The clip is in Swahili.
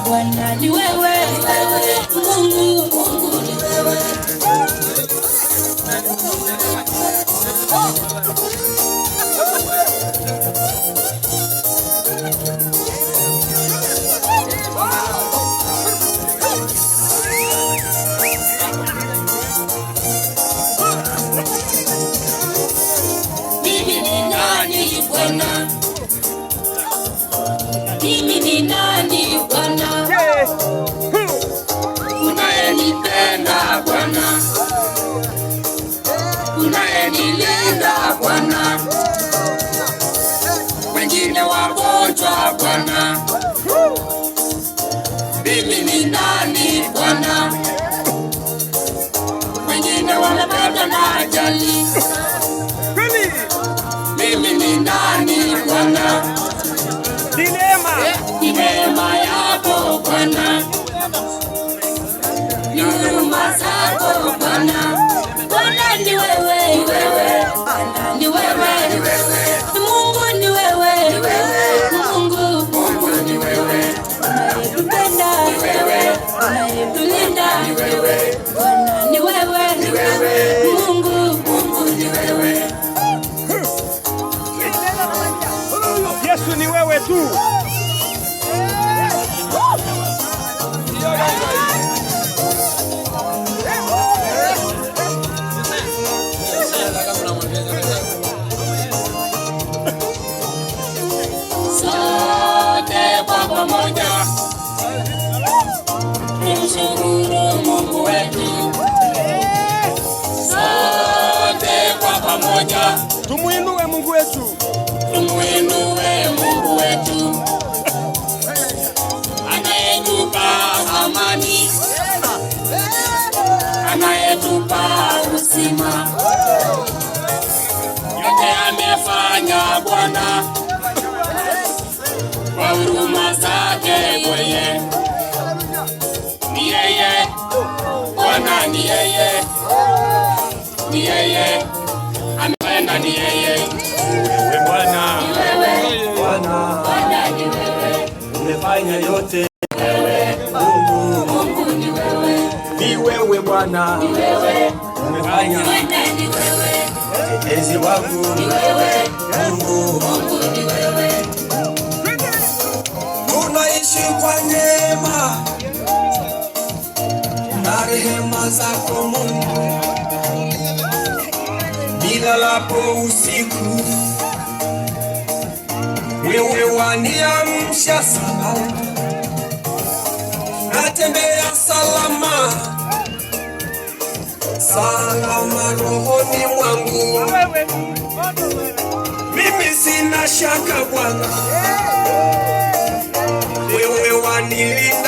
Bwana ni wewe, Mungu, Mungu ni wewe. Mimi ni nani Bwana? Mimi ni nani Bwana? Unayenipenda Bwana, unayenilinda Bwana, wengine wagonjwa Bwana. Mimi ni nani Bwana? Wengine wamepatwa na ajali. Mimi ni nani Bwana? Ni neema yako Bwana, ni huruma zako Bwana. Bwana ni wewe, Bwana ni wewe, Mungu ni wewe, Mungu, Mungu ni wewe, unayetupenda ni wewe, unayetulinda ni wewe, Bwana ni wewe, Mungu, Mungu ni wewe. Yesu ni wewe tu. Sote kwa pamoja tumshukuru Mungu wetu. Sote kwa pamoja tumuinue Mungu wetu. Tumuinue Mungu wetu, anayetupa amani, anayetupa uzima. Yote amefanya Bwana kwa huruma zake kwenye. Ni yeye Bwana, ni yeye, ni yeye amependa, ni yeye. Wewe Bwana, Bwana ni wewe, umefanya yote. wewe Mungu, Mungu ni wewe, ni wewe Bwana, ni wewe, umefanya. Bwana ni wewe, Mtetezi wangu ni wewe, Mungu, Mungu ni wewe. Tunaishi kwa neema na rehema zako Mungu, nilalapo usiku wewe waniamsha salama, natembea salama, salama rohoni mwangu. Mimi sina shaka Bwana, wewe wanilinda